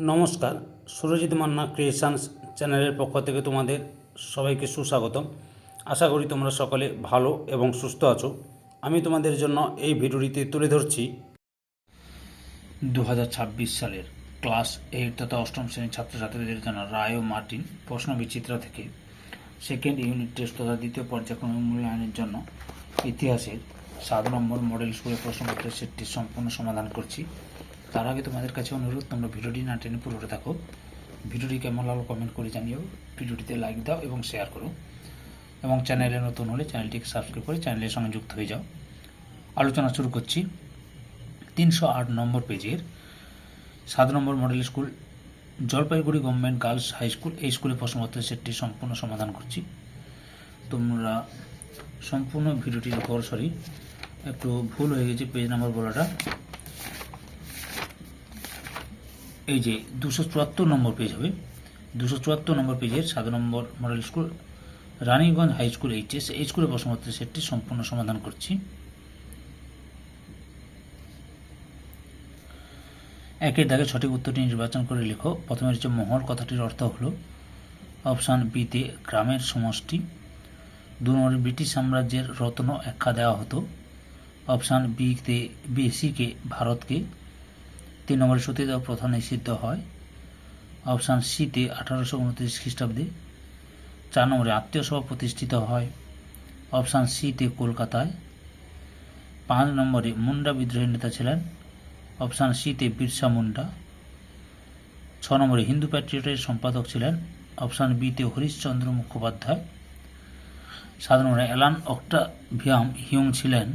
নমস্কার, সুরজিৎ মান্না ক্রিয়েশনস চ্যানেলের পক্ষ থেকে তোমাদের সবাইকে সুস্বাগতম। আশা করি তোমরা সকলে ভালো এবং সুস্থ আছো। আমি তোমাদের জন্য এই ভিডিওটিতে তুলে ধরছি 2026 সালের ক্লাস 8 তথা অষ্টম শ্রেণীর ছাত্রছাত্রীদের জন্য রায় ও মার্টিন প্রশ্ন বিচিত্রা থেকে সেকেন্ড ইউনিট টেস্ট তথা দ্বিতীয় পর্যায়ক্রমিক মূল্যায়নের জন্য ইতিহাসের 7 নম্বর মডেল স্কুলের প্রশ্নপত্রের সেটটি সম্পূর্ণ সমাধান করছি। তার আগে তোমাদের কাছে অনুরোধ, তোমরা ভিডিওটি না টেনে পুরোটা থাকো। ভিডিওটি কেমন লাগলো কমেন্ট করে জানিও, ভিডিওটিতে লাইক দাও এবং শেয়ার করো, এবং চ্যানেলে নতুন হলে চ্যানেলটিকে সাবস্ক্রাইব করে চ্যানেলের সঙ্গে যুক্ত হয়ে যাও। আলোচনা শুরু করছি 308 নম্বর পেজের 7 নম্বর model school Jalpaiguri government girls high school, এই স্কুলের প্রশ্নপত্রের সেটটি সম্পূর্ণ সমাধান করছি। তোমরা সম্পূর্ণ ভিডিওটির উপর একটু ভুল হয়ে গেছে পেজ নাম্বার বলাটা, এই যে 274 নম্বর পেজ হবে। 274 নম্বর পেজের 7 নম্বর model school Raniganj high school HS, এই স্কুলের প্রশ্নপত্রের সেটটি সম্পূর্ণ সমাধান করছি। একের দাগে সঠিক উত্তরটি নির্বাচন করে লেখো। প্রথমে হচ্ছে মহল কথাটির অর্থ হলো অপশান বিতে গ্রামের সমষ্টি। 2 নম্বরে ব্রিটিশ সাম্রাজ্যের রত্ন আখ্যা দেওয়া হতো। অপশান সিকে ভারতকে। 3 নম্বরে সতীদাহ প্রথা নিষিদ্ধ হয়। অপশান সিতে 1829 খ্রিস্টাব্দে। 4 নম্বরে আত্মীয় সভা প্রতিষ্ঠিত হয়। অপশান সিতে কলকাতায়। 5 নম্বরে মুন্ডা বিদ্রোহের নেতা ছিলেন। অপশান সিতে বিরসা মুন্ডা। 6 নম্বরে হিন্দু প্যাট্রিয়টের সম্পাদক ছিলেন। অপশান বিতে হরিশচন্দ্র মুখোপাধ্যায়। 7 নম্বরে অ্যালান অক্টাভিয়াম হিউম ছিলেন।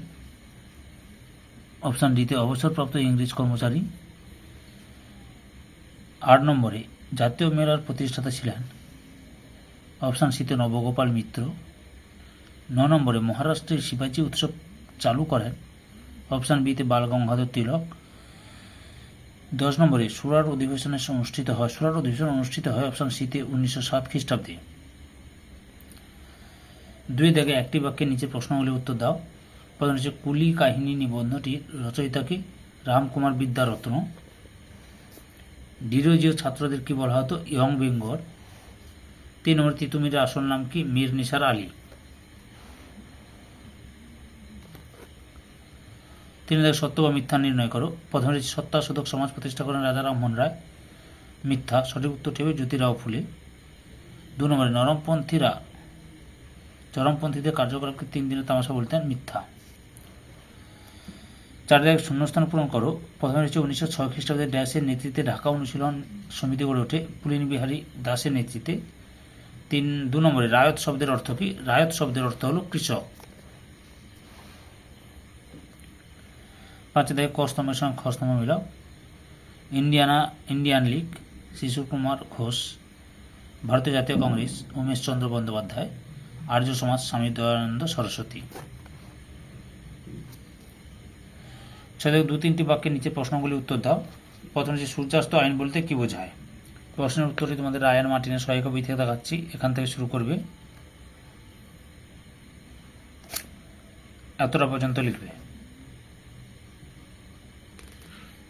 অপশান ডিতে অবসরপ্রাপ্ত ইংরেজ কর্মচারী। 8 নম্বরে জাতীয় মেলার প্রতিষ্ঠাতা ছিলেন। অপশান সিতে নবগোপাল মিত্র। 9 নম্বরে মহারাষ্ট্রের শিবাজি উৎসব চালু করেন। অপশান বিতে বালগঙ্গাধর তিলক। 10 নম্বরে সুরাট অধিবেশন অনুষ্ঠিত হয়। অপশান সিতে 1907 খ্রিস্টাব্দে। 2 দাগে একটি বাক্যের নিচে প্রশ্নগুলি উত্তর দাও। প্রথম হচ্ছে কুলি কাহিনী নিবন্ধটির রচয়িতাকে রামকুমার বিদ্যারত্ন। ডিরোজিও ছাত্রদের কি বলা হতো? ইয়ং বেঙ্গল। 3 নম্বর তিতুমিরের আসল নাম কি? মীর নিসার আলী। 3 দাগে সত্য বা মিথ্যা নির্ণয় করো। প্রথমে হচ্ছে সত্তাশোধক সমাজ প্রতিষ্ঠা করেন রাজা রামমোহন রায়। মিথ্যা। সঠিক উত্তরটি হবে জ্যোতিরাও ফুলে। 2 নম্বরে চরমপন্থীদের কার্যকলাপকে 3 দিনের তামাশা বলতেন। মিথ্যা। 4 দাগে শূন্যস্থান পূরণ করো। প্রথমে হচ্ছে 1906 খ্রিস্টাব্দে ড্যাশের নেতৃত্বে ঢাকা অনুশীলন সমিতি গড়ে ওঠে পুলিন বিহারী দাসের নেতৃত্বে। 2 নম্বরে রায়ত শব্দের অর্থ কি? রায়ত শব্দের অর্থ হলো কৃষক। 5 দাগে ক স্তম্ভের সঙ্গে খ স্তম্ভ মিলাও। ইন্ডিয়ান লীগ শিশু কুমার ঘোষ। ভারতীয় জাতীয় কংগ্রেস উমেশ চন্দ্র বন্দ্যোপাধ্যায়। আর্য সমাজ স্বামী দয়ানন্দ সরস্বতী। 6 দাগে 2-3টি বাক্যের নিচে প্রশ্নগুলি উত্তর দাও। প্রথম হচ্ছে সূর্যাস্ত আইন বলতে কি বোঝায়? প্রশ্নের উত্তরটি তোমাদের রায় আর মার্টিনের সহায়ক বই থেকে দেখাচ্ছি, এখান থেকে শুরু করবে, এতটা পর্যন্ত লিখবে।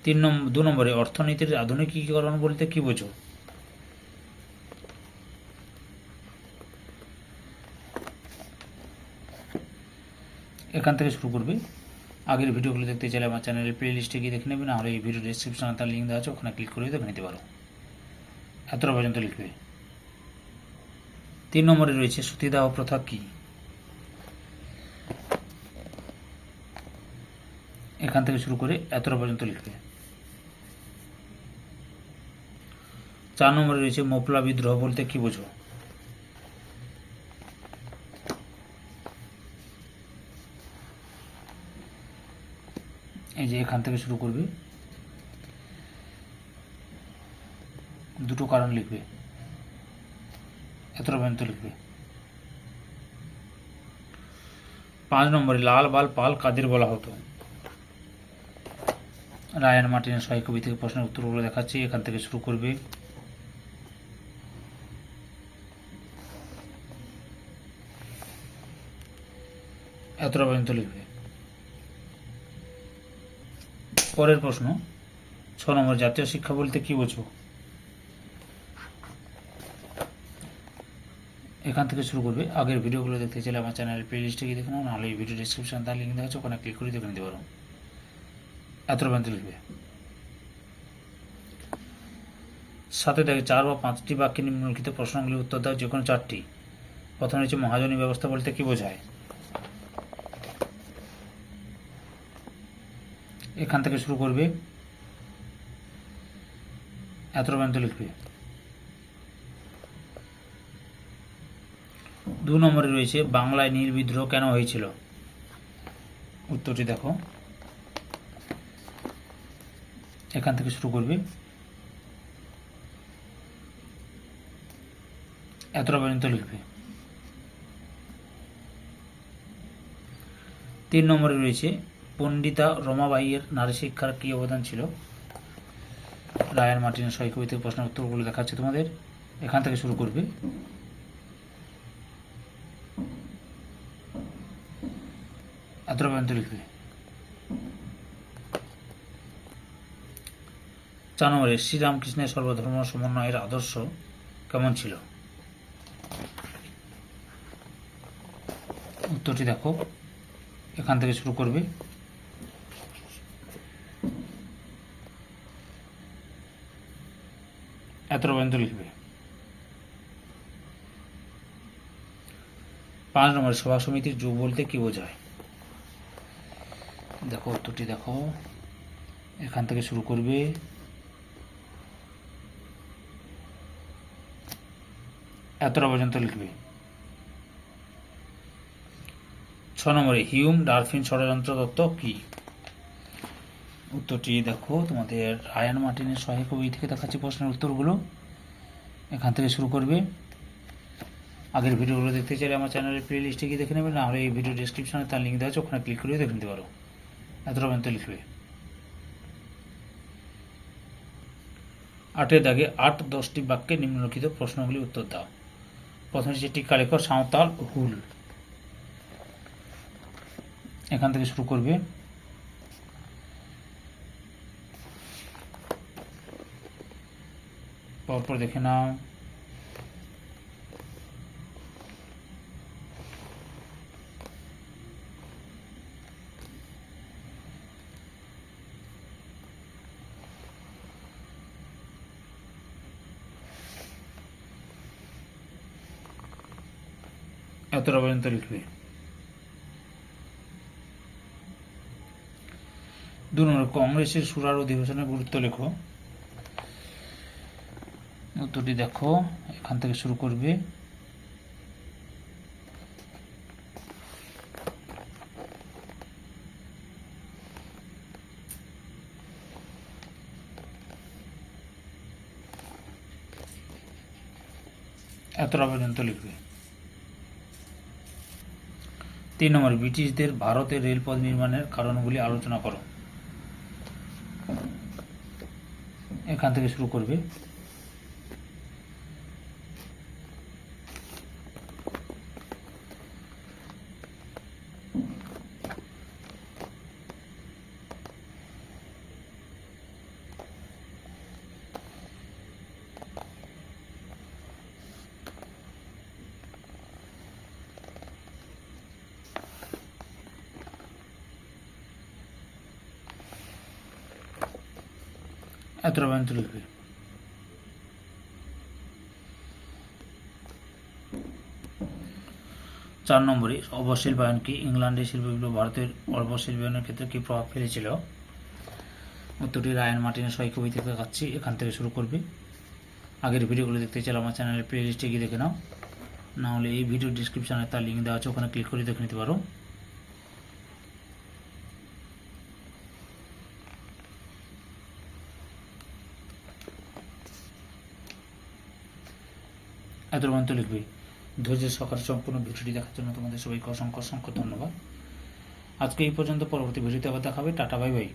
2 নম্বরে অর্থনীতির আধুনিকীকরণ বলতে কি বোঝো? এখান থেকে শুরু করবে। আগের ভিডিওগুলো দেখতে চাইলে আমার চ্যানেলের প্লে লিস্টে গিয়ে দেখে নেবে, না হলে এই ভিডিও ডেসক্রিপশনে তার লিঙ্ক দেওয়া আছে, ওখানে ক্লিক করে দেখে নিতে পারো। এতটা পর্যন্ত লিখবে। 3 নম্বরে রয়েছে সতীদাহ প্রথা কি? এখান থেকে শুরু করে এতটা পর্যন্ত লিখবে। 4 নম্বরে রয়েছে মোপলা বিদ্রোহ বলতে কি বোঝো? এই যে এখান থেকে শুরু করবে, দুটো কারণ লিখবে, এতটা পর্যন্ত লিখবে। 5 নম্বরে লাল বাল পাল কাদের বলা হতো? রায়ান মার্টিনের সহায়ক বই থেকে প্রশ্নের উত্তরগুলো দেখাচ্ছি, এখান থেকে শুরু করবে। এতটা পর্যন্ত লিখবে। পরের প্রশ্ন 6 নম্বর জাতীয় শিক্ষা বলতে কি বোঝো? এখান থেকে শুরু করবে। আগের ভিডিওগুলো দেখতে চাইলে আমার চ্যানেলের প্লে লিস্টে গিয়ে দেখে নাও, নাহলে এই ভিডিও ডিসক্রিপশন তার লিঙ্ক দেওয়া আছে, ওখানে ক্লিক করে দেখে নিতে পারো। এতটা পর্যন্ত লিখবে। সাথে দেখে 4 বা 5টি বাক্যে নিম্নলিখিত প্রশ্নগুলির উত্তর দাও, যে কোনো 4টি। প্রথমে হচ্ছে মহাজনী ব্যবস্থা বলতে কি বোঝায়। এখান থেকে শুরু করবে, এতটা পর্যন্ত লিখবে। 2 নম্বরে রয়েছে বাংলায় নীল বিদ্রোহ কেন হয়েছিল। উত্তরটি দেখো, এখান থেকে শুরু করবে, এতটা পর্যন্ত লিখবে। 3 নম্বরে রয়েছে পণ্ডিতা রমাবাইয়ের নারী শিক্ষার কী অবদান ছিল। রায়ান মার্টিনের সহি কবি থেকে প্রশ্নের উত্তরগুলো দেখাচ্ছে তোমাদের। এখান থেকে শুরু করবে, এতটা পর্যন্ত লিখবে। 4 নম্বরে শ্রীরামকৃষ্ণের সর্বধর্ম সমন্বয়ের আদর্শ কেমন ছিল। উত্তরটি দেখো, এখান থেকে শুরু করবে, এতটা পর্যন্ত লিখবে। 5 নম্বরে সভা সমিতির যুগ বলতে কি বোঝায়। দেখো উত্তরটি দেখো, এখান থেকে শুরু করবে, এতটা পর্যন্ত লিখবে। 6 নম্বরে হিউম ডারফিন ষড়যন্ত্র তত্ত্ব কি। উত্তরটি দেখো তোমাদের রায়ান মার্টিনের সহায়ক বই থেকে দেখাচ্ছি প্রশ্নের উত্তরগুলো। এখান থেকে শুরু করবে। আগের ভিডিওগুলো দেখতে চাইলে আমার চ্যানেলের প্লে লিস্টে গিয়ে দেখে নেবে, না হলে এই ভিডিও ডিসক্রিপশনে তার লিঙ্ক দেওয়া আছে, ওখানে ক্লিক করে দেখে নিতে পারো। এতটা পর্যন্ত লিখবে। 8 দাগে 8-10টি বাক্যে নিম্নলিখিত প্রশ্নগুলি উত্তর দাও। প্রথমে হচ্ছে টিকা লেখো সাঁওতাল হুল। এখান থেকে শুরু করবে, পরপর দেখে নাও। এতটা পর্যন্ত লিখবে। 2 নম্বর কংগ্রেসের সুরার অধিবেশনের গুরুত্ব লেখো। উত্তরটি দেখো, এখান থেকে শুরু করবে, এতটা পর্যন্ত লিখবে। 3 নম্বর ব্রিটিশদের ভারতে রেলপথ নির্মাণের কারণগুলি আলোচনা করো। এখান থেকে শুরু করবে, এতটা পর্যন্ত লিখবে। 4 নম্বরে অবশিল্পায়ন কি। ইংল্যান্ডের শিল্প বিপ্লব ভারতের অবশিল্পায়নের ক্ষেত্রে কি প্রভাব ফেলেছিল। উত্তরটি রায়ান মার্টিনের সহি কবি থেকে দেখাচ্ছি। এখান থেকে শুরু করবে। আগের ভিডিওগুলো দেখতে চাইলে আমার চ্যানেলের প্লে লিস্টে গিয়ে দেখে নাও, না হলে এই ভিডিও ডিসক্রিপশনে তার লিঙ্ক দেওয়া আছে, ওখানে ক্লিক করে দেখে নিতে পারো। এত পর্যন্ত লিখবে। ধৈর্যের সহকারে সম্পূর্ণ ভিডিওটি দেখার জন্য তোমাদের সবাইকে অসংখ্য অসংখ্য ধন্যবাদ। আজকে এই পর্যন্ত, পরবর্তী ভিডিওতে আবার দেখাবে। Tata, bye bye.